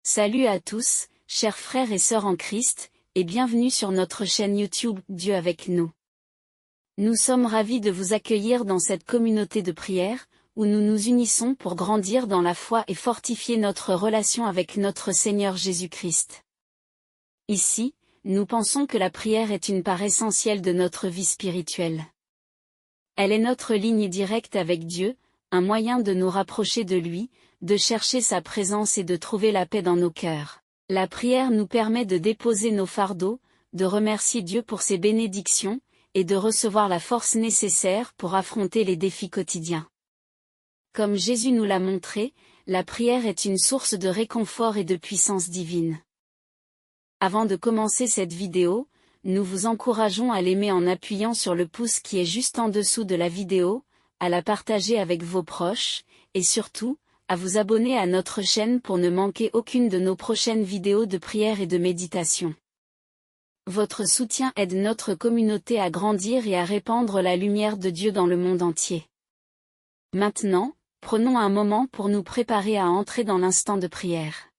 Salut à tous, chers frères et sœurs en Christ, et bienvenue sur notre chaîne YouTube Dieu avec nous. Nous sommes ravis de vous accueillir dans cette communauté de prière, où nous nous unissons pour grandir dans la foi et fortifier notre relation avec notre Seigneur Jésus-Christ. Ici, nous pensons que la prière est une part essentielle de notre vie spirituelle. Elle est notre ligne directe avec Dieu, un moyen de nous rapprocher de lui, de chercher sa présence et de trouver la paix dans nos cœurs. La prière nous permet de déposer nos fardeaux, de remercier Dieu pour ses bénédictions, et de recevoir la force nécessaire pour affronter les défis quotidiens. Comme Jésus nous l'a montré, la prière est une source de réconfort et de puissance divine. Avant de commencer cette vidéo, nous vous encourageons à l'aimer en appuyant sur le pouce qui est juste en dessous de la vidéo, à la partager avec vos proches, et surtout, à vous abonner à notre chaîne pour ne manquer aucune de nos prochaines vidéos de prière et de méditation. Votre soutien aide notre communauté à grandir et à répandre la lumière de Dieu dans le monde entier. Maintenant, prenons un moment pour nous préparer à entrer dans l'instant de prière.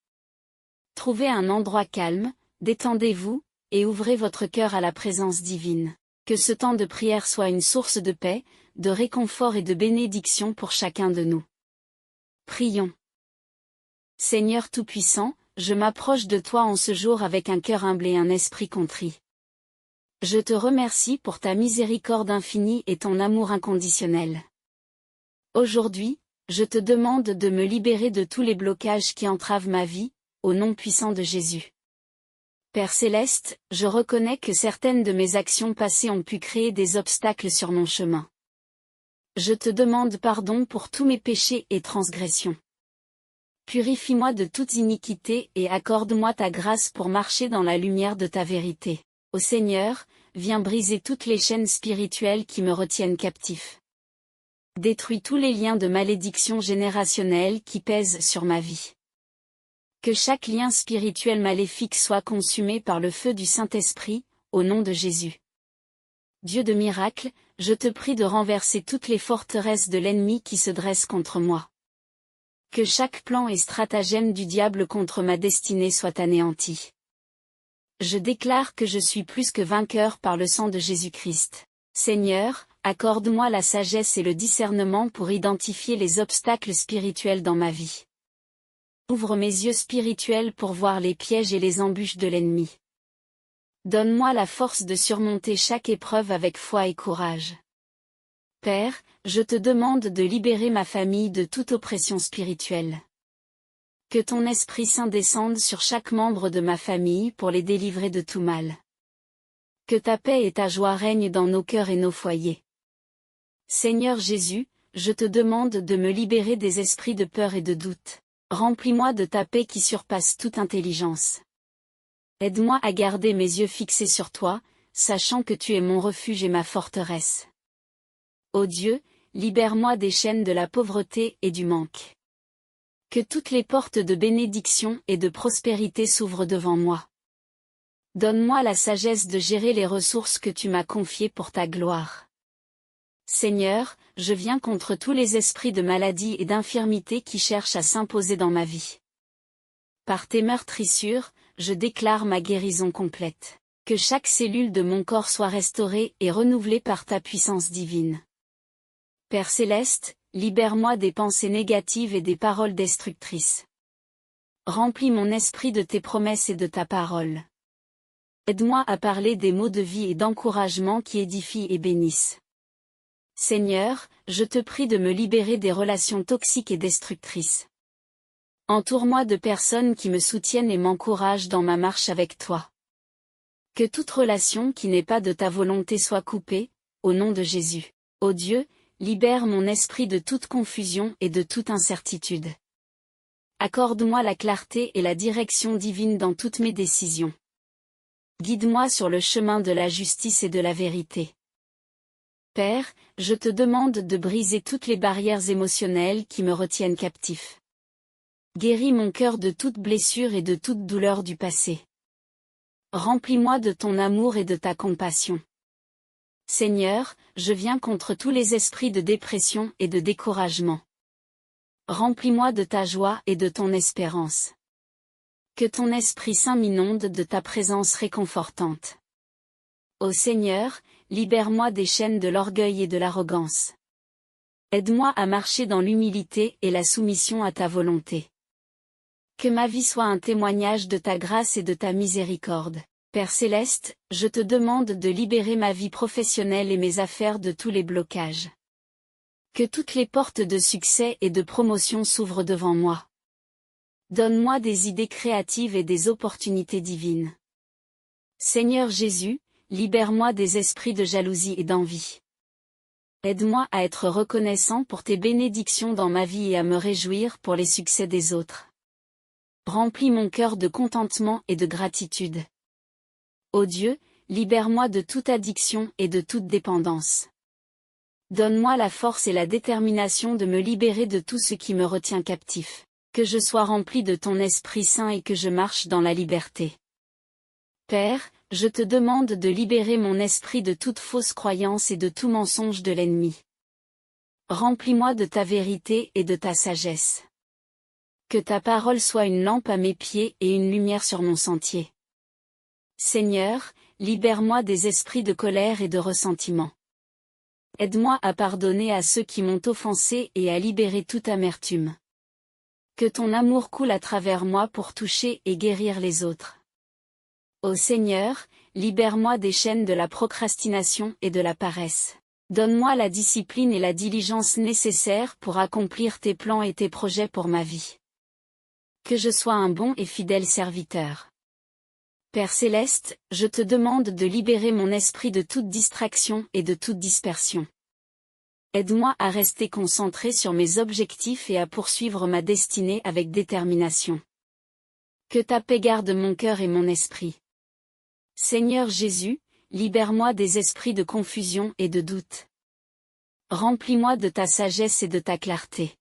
Trouvez un endroit calme, détendez-vous, et ouvrez votre cœur à la présence divine. Que ce temps de prière soit une source de paix, de réconfort et de bénédiction pour chacun de nous. Prions. Seigneur Tout-Puissant, je m'approche de toi en ce jour avec un cœur humble et un esprit contrit. Je te remercie pour ta miséricorde infinie et ton amour inconditionnel. Aujourd'hui, je te demande de me libérer de tous les blocages qui entravent ma vie, au nom puissant de Jésus. Père Céleste, je reconnais que certaines de mes actions passées ont pu créer des obstacles sur mon chemin. Je te demande pardon pour tous mes péchés et transgressions. Purifie-moi de toute iniquité et accorde-moi ta grâce pour marcher dans la lumière de ta vérité. Ô Seigneur, viens briser toutes les chaînes spirituelles qui me retiennent captif. Détruis tous les liens de malédiction générationnelle qui pèsent sur ma vie. Que chaque lien spirituel maléfique soit consumé par le feu du Saint-Esprit, au nom de Jésus. Dieu de miracles, je te prie de renverser toutes les forteresses de l'ennemi qui se dressent contre moi. Que chaque plan et stratagème du diable contre ma destinée soit anéanti. Je déclare que je suis plus que vainqueur par le sang de Jésus-Christ. Seigneur, accorde-moi la sagesse et le discernement pour identifier les obstacles spirituels dans ma vie. Ouvre mes yeux spirituels pour voir les pièges et les embûches de l'ennemi. Donne-moi la force de surmonter chaque épreuve avec foi et courage. Père, je te demande de libérer ma famille de toute oppression spirituelle. Que ton Esprit Saint descende sur chaque membre de ma famille pour les délivrer de tout mal. Que ta paix et ta joie règnent dans nos cœurs et nos foyers. Seigneur Jésus, je te demande de me libérer des esprits de peur et de doute. Remplis-moi de ta paix qui surpasse toute intelligence. Aide-moi à garder mes yeux fixés sur toi, sachant que tu es mon refuge et ma forteresse. Ô Dieu, libère-moi des chaînes de la pauvreté et du manque. Que toutes les portes de bénédiction et de prospérité s'ouvrent devant moi. Donne-moi la sagesse de gérer les ressources que tu m'as confiées pour ta gloire. Seigneur, je viens contre tous les esprits de maladie et d'infirmité qui cherchent à s'imposer dans ma vie. Par tes meurtrissures, je déclare ma guérison complète. Que chaque cellule de mon corps soit restaurée et renouvelée par ta puissance divine. Père Céleste, libère-moi des pensées négatives et des paroles destructrices. Remplis mon esprit de tes promesses et de ta parole. Aide-moi à parler des mots de vie et d'encouragement qui édifient et bénissent. Seigneur, je te prie de me libérer des relations toxiques et destructrices. Entoure-moi de personnes qui me soutiennent et m'encouragent dans ma marche avec toi. Que toute relation qui n'est pas de ta volonté soit coupée, au nom de Jésus. Ô Dieu, libère mon esprit de toute confusion et de toute incertitude. Accorde-moi la clarté et la direction divine dans toutes mes décisions. Guide-moi sur le chemin de la justice et de la vérité. Père, je te demande de briser toutes les barrières émotionnelles qui me retiennent captif. Guéris mon cœur de toute blessure et de toute douleur du passé. Remplis-moi de ton amour et de ta compassion. Seigneur, je viens contre tous les esprits de dépression et de découragement. Remplis-moi de ta joie et de ton espérance. Que ton Esprit Saint m'inonde de ta présence réconfortante. Ô Seigneur, libère-moi des chaînes de l'orgueil et de l'arrogance. Aide-moi à marcher dans l'humilité et la soumission à ta volonté. Que ma vie soit un témoignage de ta grâce et de ta miséricorde. Père Céleste, je te demande de libérer ma vie professionnelle et mes affaires de tous les blocages. Que toutes les portes de succès et de promotion s'ouvrent devant moi. Donne-moi des idées créatives et des opportunités divines. Seigneur Jésus, libère-moi des esprits de jalousie et d'envie. Aide-moi à être reconnaissant pour tes bénédictions dans ma vie et à me réjouir pour les succès des autres. Remplis mon cœur de contentement et de gratitude. Ô Dieu, libère-moi de toute addiction et de toute dépendance. Donne-moi la force et la détermination de me libérer de tout ce qui me retient captif. Que je sois rempli de ton Esprit Saint et que je marche dans la liberté. Père, je te demande de libérer mon esprit de toute fausse croyance et de tout mensonge de l'ennemi. Remplis-moi de ta vérité et de ta sagesse. Que ta parole soit une lampe à mes pieds et une lumière sur mon sentier. Seigneur, libère-moi des esprits de colère et de ressentiment. Aide-moi à pardonner à ceux qui m'ont offensé et à libérer toute amertume. Que ton amour coule à travers moi pour toucher et guérir les autres. Ô Seigneur, libère-moi des chaînes de la procrastination et de la paresse. Donne-moi la discipline et la diligence nécessaires pour accomplir tes plans et tes projets pour ma vie. Que je sois un bon et fidèle serviteur. Père Céleste, je te demande de libérer mon esprit de toute distraction et de toute dispersion. Aide-moi à rester concentré sur mes objectifs et à poursuivre ma destinée avec détermination. Que ta paix garde mon cœur et mon esprit. Seigneur Jésus, libère-moi des esprits de confusion et de doute. Remplis-moi de ta sagesse et de ta clarté.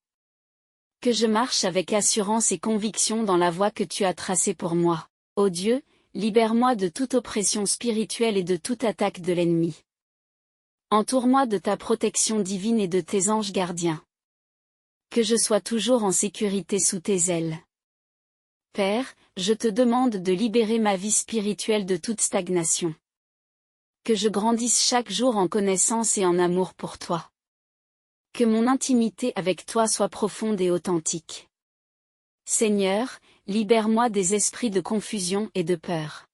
Que je marche avec assurance et conviction dans la voie que tu as tracée pour moi. Ô Dieu, libère-moi de toute oppression spirituelle et de toute attaque de l'ennemi. Entoure-moi de ta protection divine et de tes anges gardiens. Que je sois toujours en sécurité sous tes ailes. Père, je te demande de libérer ma vie spirituelle de toute stagnation. Que je grandisse chaque jour en connaissance et en amour pour toi. Que mon intimité avec toi soit profonde et authentique. Seigneur, libère-moi des esprits de confusion et de peur.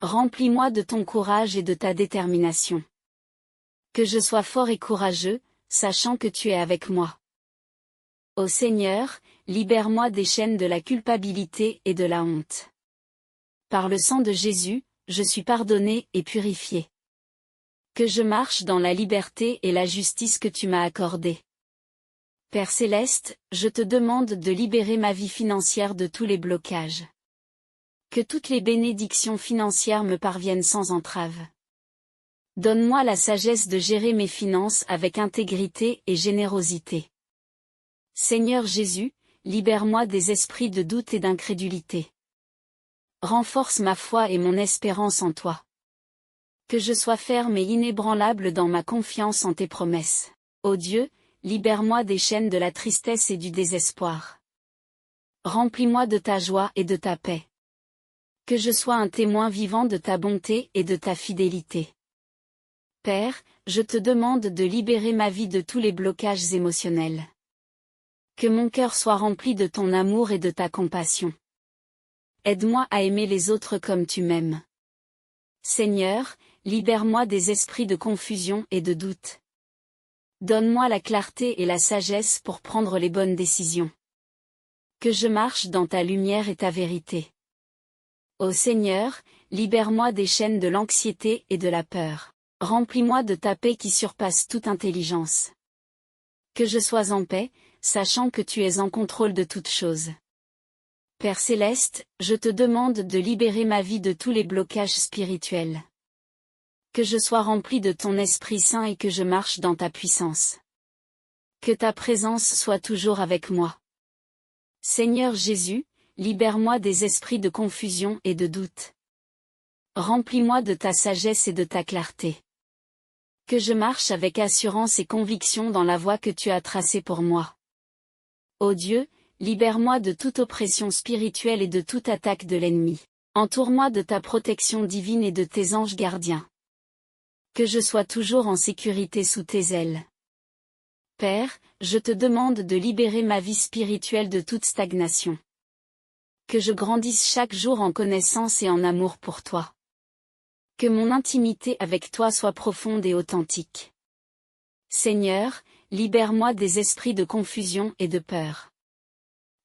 Remplis-moi de ton courage et de ta détermination. Que je sois fort et courageux, sachant que tu es avec moi. Ô Seigneur, libère-moi des chaînes de la culpabilité et de la honte. Par le sang de Jésus, je suis pardonné et purifié. Que je marche dans la liberté et la justice que tu m'as accordée. Père Céleste, je te demande de libérer ma vie financière de tous les blocages. Que toutes les bénédictions financières me parviennent sans entrave. Donne-moi la sagesse de gérer mes finances avec intégrité et générosité. Seigneur Jésus, libère-moi des esprits de doute et d'incrédulité. Renforce ma foi et mon espérance en toi. Que je sois ferme et inébranlable dans ma confiance en tes promesses. Ô Dieu, libère-moi des chaînes de la tristesse et du désespoir. Remplis-moi de ta joie et de ta paix. Que je sois un témoin vivant de ta bonté et de ta fidélité. Père, je te demande de libérer ma vie de tous les blocages émotionnels. Que mon cœur soit rempli de ton amour et de ta compassion. Aide-moi à aimer les autres comme tu m'aimes. Seigneur, libère-moi des esprits de confusion et de doute. Donne-moi la clarté et la sagesse pour prendre les bonnes décisions. Que je marche dans ta lumière et ta vérité. Ô Seigneur, libère-moi des chaînes de l'anxiété et de la peur. Remplis-moi de ta paix qui surpasse toute intelligence. Que je sois en paix, sachant que tu es en contrôle de toutes choses. Père Céleste, je te demande de libérer ma vie de tous les blocages spirituels. Que je sois rempli de ton Esprit Saint et que je marche dans ta puissance. Que ta présence soit toujours avec moi. Seigneur Jésus, libère-moi des esprits de confusion et de doute. Remplis-moi de ta sagesse et de ta clarté. Que je marche avec assurance et conviction dans la voie que tu as tracée pour moi. Ô Dieu, libère-moi de toute oppression spirituelle et de toute attaque de l'ennemi. Entoure-moi de ta protection divine et de tes anges gardiens. Que je sois toujours en sécurité sous tes ailes. Père, je te demande de libérer ma vie spirituelle de toute stagnation. Que je grandisse chaque jour en connaissance et en amour pour toi. Que mon intimité avec toi soit profonde et authentique. Seigneur, libère-moi des esprits de confusion et de peur.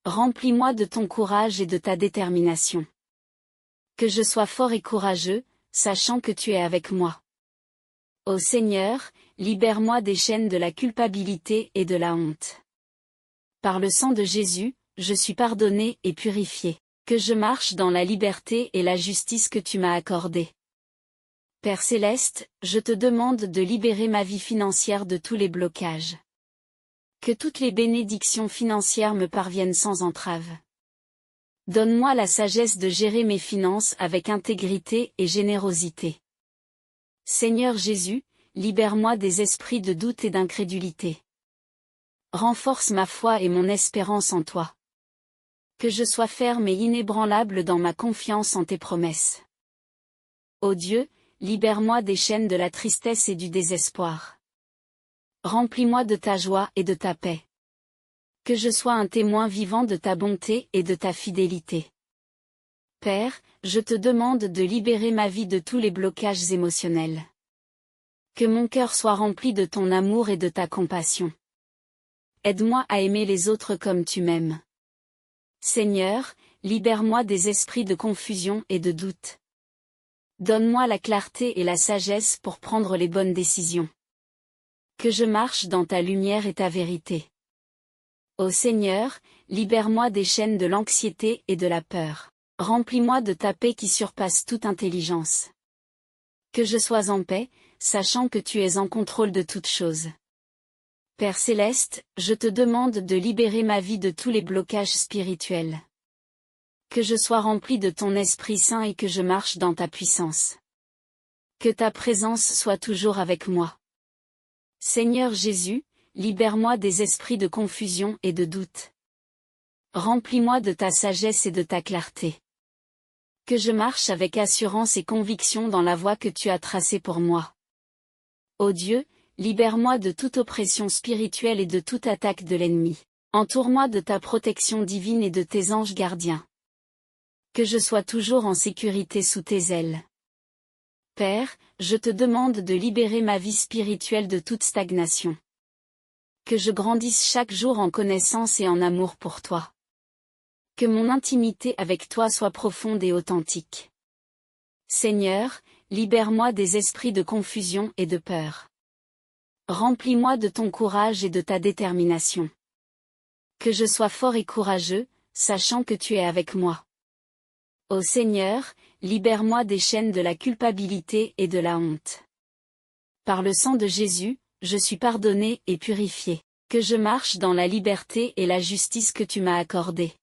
Remplis-moi de ton courage et de ta détermination. Que je sois fort et courageux, sachant que tu es avec moi. Ô Seigneur, libère-moi des chaînes de la culpabilité et de la honte. Par le sang de Jésus, je suis pardonné et purifié. Que je marche dans la liberté et la justice que tu m'as accordée. Père céleste, je te demande de libérer ma vie financière de tous les blocages. Que toutes les bénédictions financières me parviennent sans entrave. Donne-moi la sagesse de gérer mes finances avec intégrité et générosité. Seigneur Jésus, libère-moi des esprits de doute et d'incrédulité. Renforce ma foi et mon espérance en toi. Que je sois ferme et inébranlable dans ma confiance en tes promesses. Ô Dieu, libère-moi des chaînes de la tristesse et du désespoir. Remplis-moi de ta joie et de ta paix. Que je sois un témoin vivant de ta bonté et de ta fidélité. Père, je te demande de libérer ma vie de tous les blocages émotionnels. Que mon cœur soit rempli de ton amour et de ta compassion. Aide-moi à aimer les autres comme tu m'aimes. Seigneur, libère-moi des esprits de confusion et de doute. Donne-moi la clarté et la sagesse pour prendre les bonnes décisions. Que je marche dans ta lumière et ta vérité. Ô Seigneur, libère-moi des chaînes de l'anxiété et de la peur. Remplis-moi de ta paix qui surpasse toute intelligence. Que je sois en paix, sachant que tu es en contrôle de toutes choses. Père céleste, je te demande de libérer ma vie de tous les blocages spirituels. Que je sois rempli de ton Esprit Saint et que je marche dans ta puissance. Que ta présence soit toujours avec moi. Seigneur Jésus, libère-moi des esprits de confusion et de doute. Remplis-moi de ta sagesse et de ta clarté. Que je marche avec assurance et conviction dans la voie que tu as tracée pour moi. Ô Dieu, libère-moi de toute oppression spirituelle et de toute attaque de l'ennemi. Entoure-moi de ta protection divine et de tes anges gardiens. Que je sois toujours en sécurité sous tes ailes. Père, je te demande de libérer ma vie spirituelle de toute stagnation. Que je grandisse chaque jour en connaissance et en amour pour toi. Que mon intimité avec toi soit profonde et authentique. Seigneur, libère-moi des esprits de confusion et de peur. Remplis-moi de ton courage et de ta détermination. Que je sois fort et courageux, sachant que tu es avec moi. Ô Seigneur, libère-moi des chaînes de la culpabilité et de la honte. Par le sang de Jésus, je suis pardonné et purifié. Que je marche dans la liberté et la justice que tu m'as accordée.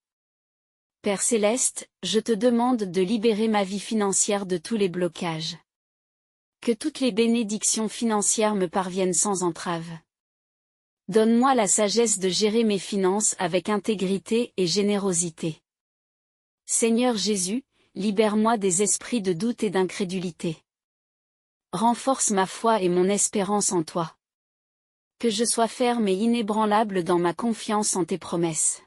Père céleste, je te demande de libérer ma vie financière de tous les blocages. Que toutes les bénédictions financières me parviennent sans entrave. Donne-moi la sagesse de gérer mes finances avec intégrité et générosité. Seigneur Jésus, libère-moi des esprits de doute et d'incrédulité. Renforce ma foi et mon espérance en toi. Que je sois ferme et inébranlable dans ma confiance en tes promesses.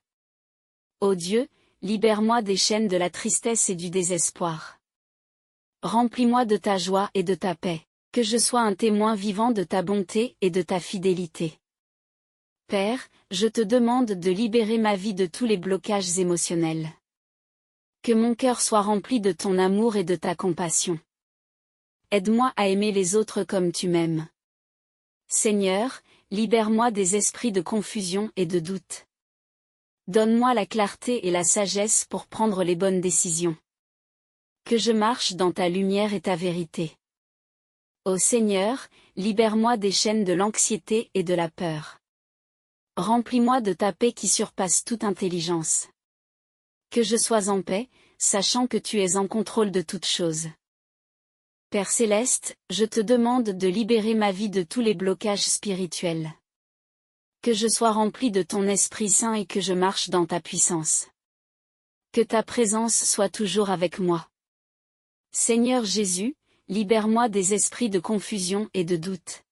Ô Dieu, libère-moi des chaînes de la tristesse et du désespoir. Remplis-moi de ta joie et de ta paix, que je sois un témoin vivant de ta bonté et de ta fidélité. Père, je te demande de libérer ma vie de tous les blocages émotionnels. Que mon cœur soit rempli de ton amour et de ta compassion. Aide-moi à aimer les autres comme tu m'aimes. Seigneur, libère-moi des esprits de confusion et de doute. Donne-moi la clarté et la sagesse pour prendre les bonnes décisions. Que je marche dans ta lumière et ta vérité. Ô Seigneur, libère-moi des chaînes de l'anxiété et de la peur. Remplis-moi de ta paix qui surpasse toute intelligence. Que je sois en paix, sachant que tu es en contrôle de toutes choses. Père céleste, je te demande de libérer ma vie de tous les blocages spirituels. Que je sois rempli de ton Esprit Saint et que je marche dans ta puissance. Que ta présence soit toujours avec moi. Seigneur Jésus, libère-moi des esprits de confusion et de doute.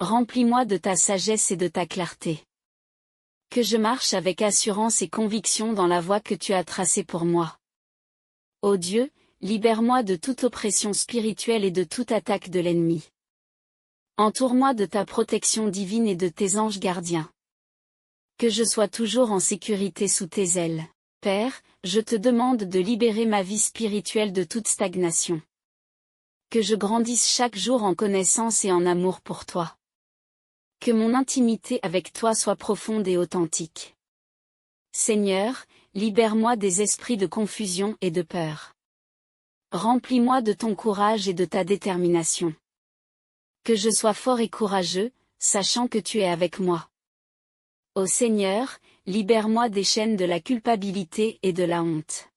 Remplis-moi de ta sagesse et de ta clarté. Que je marche avec assurance et conviction dans la voie que tu as tracée pour moi. Ô Dieu, libère-moi de toute oppression spirituelle et de toute attaque de l'ennemi. Entoure-moi de ta protection divine et de tes anges gardiens. Que je sois toujours en sécurité sous tes ailes. Père, je te demande de libérer ma vie spirituelle de toute stagnation. Que je grandisse chaque jour en connaissance et en amour pour toi. Que mon intimité avec toi soit profonde et authentique. Seigneur, libère-moi des esprits de confusion et de peur. Remplis-moi de ton courage et de ta détermination. Que je sois fort et courageux, sachant que tu es avec moi. Ô Seigneur, libère-moi des chaînes de la culpabilité et de la honte.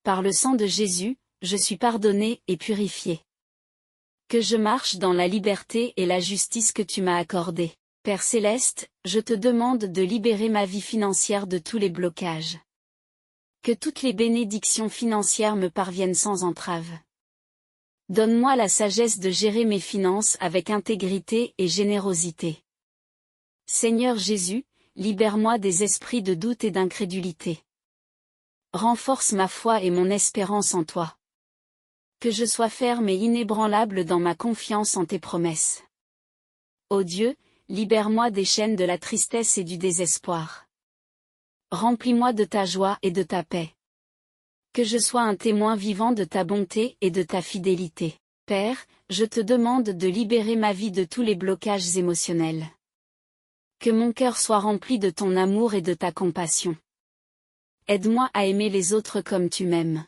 Par le sang de Jésus, je suis pardonné et purifié. Que je marche dans la liberté et la justice que tu m'as accordée. Père Céleste, je te demande de libérer ma vie financière de tous les blocages. Que toutes les bénédictions financières me parviennent sans entrave. Donne-moi la sagesse de gérer mes finances avec intégrité et générosité. Seigneur Jésus, libère-moi des esprits de doute et d'incrédulité. Renforce ma foi et mon espérance en toi. Que je sois ferme et inébranlable dans ma confiance en tes promesses. Ô Dieu, libère-moi des chaînes de la tristesse et du désespoir. Remplis-moi de ta joie et de ta paix. Que je sois un témoin vivant de ta bonté et de ta fidélité. Père, je te demande de libérer ma vie de tous les blocages émotionnels. Que mon cœur soit rempli de ton amour et de ta compassion. Aide-moi à aimer les autres comme tu m'aimes.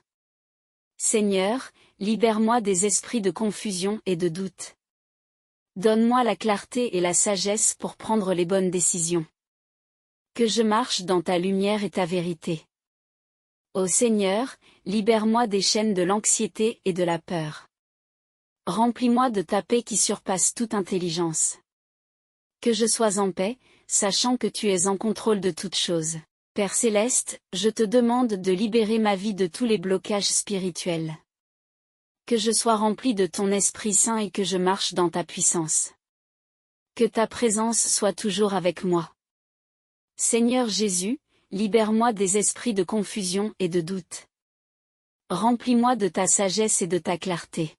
Seigneur, libère-moi des esprits de confusion et de doute. Donne-moi la clarté et la sagesse pour prendre les bonnes décisions. Que je marche dans ta lumière et ta vérité. Ô Seigneur, libère-moi des chaînes de l'anxiété et de la peur. Remplis-moi de ta paix qui surpasse toute intelligence. Que je sois en paix, sachant que tu es en contrôle de toutes choses. Père Céleste, je te demande de libérer ma vie de tous les blocages spirituels. Que je sois rempli de ton Esprit Saint et que je marche dans ta puissance. Que ta présence soit toujours avec moi. Seigneur Jésus, libère-moi des esprits de confusion et de doute. Remplis-moi de ta sagesse et de ta clarté.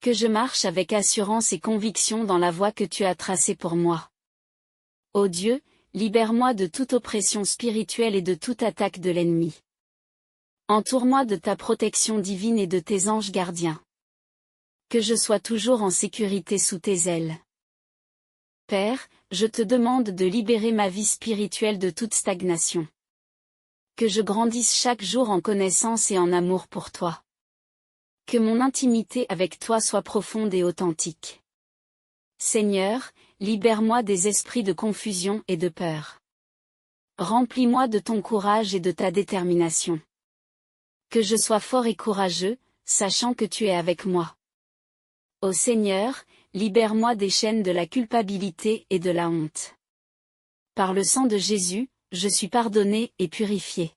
Que je marche avec assurance et conviction dans la voie que tu as tracée pour moi. Ô Dieu, libère-moi de toute oppression spirituelle et de toute attaque de l'ennemi. Entoure-moi de ta protection divine et de tes anges gardiens. Que je sois toujours en sécurité sous tes ailes. Père, je te demande de libérer ma vie spirituelle de toute stagnation. Que je grandisse chaque jour en connaissance et en amour pour toi. Que mon intimité avec toi soit profonde et authentique. Seigneur, libère-moi des esprits de confusion et de peur. Remplis-moi de ton courage et de ta détermination. Que je sois fort et courageux, sachant que tu es avec moi. Ô Seigneur, libère-moi des chaînes de la culpabilité et de la honte. Par le sang de Jésus, je suis pardonné et purifié.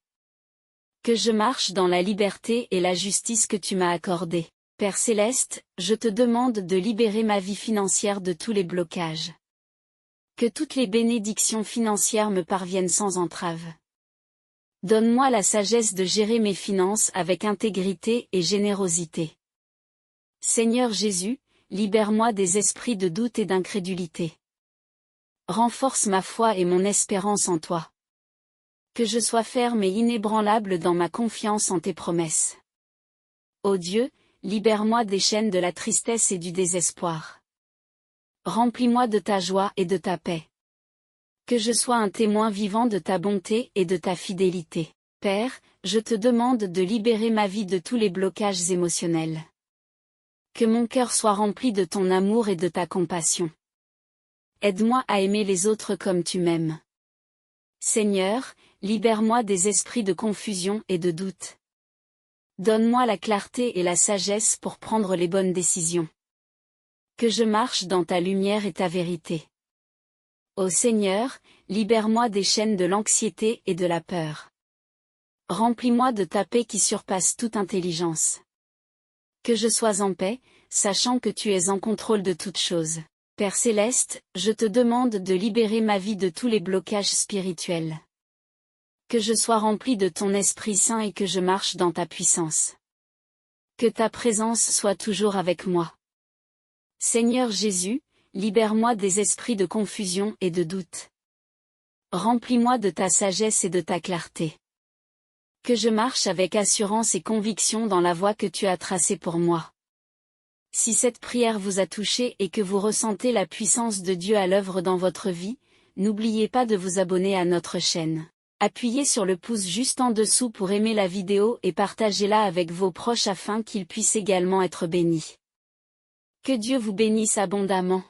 Que je marche dans la liberté et la justice que tu m'as accordée. Père Céleste, je te demande de libérer ma vie financière de tous les blocages. Que toutes les bénédictions financières me parviennent sans entrave. Donne-moi la sagesse de gérer mes finances avec intégrité et générosité. Seigneur Jésus, libère-moi des esprits de doute et d'incrédulité. Renforce ma foi et mon espérance en toi. Que je sois ferme et inébranlable dans ma confiance en tes promesses. Ô Dieu, libère-moi des chaînes de la tristesse et du désespoir. Remplis-moi de ta joie et de ta paix. Que je sois un témoin vivant de ta bonté et de ta fidélité. Père, je te demande de libérer ma vie de tous les blocages émotionnels. Que mon cœur soit rempli de ton amour et de ta compassion. Aide-moi à aimer les autres comme tu m'aimes. Seigneur, libère-moi des esprits de confusion et de doute. Donne-moi la clarté et la sagesse pour prendre les bonnes décisions. Que je marche dans ta lumière et ta vérité. Ô Seigneur, libère-moi des chaînes de l'anxiété et de la peur. Remplis-moi de ta paix qui surpasse toute intelligence. Que je sois en paix, sachant que tu es en contrôle de toutes choses. Père céleste, je te demande de libérer ma vie de tous les blocages spirituels. Que je sois rempli de ton Esprit Saint et que je marche dans ta puissance. Que ta présence soit toujours avec moi. Seigneur Jésus, libère-moi des esprits de confusion et de doute. Remplis-moi de ta sagesse et de ta clarté. Que je marche avec assurance et conviction dans la voie que tu as tracée pour moi. Si cette prière vous a touché et que vous ressentez la puissance de Dieu à l'œuvre dans votre vie, n'oubliez pas de vous abonner à notre chaîne. Appuyez sur le pouce juste en dessous pour aimer la vidéo et partagez-la avec vos proches afin qu'ils puissent également être bénis. Que Dieu vous bénisse abondamment.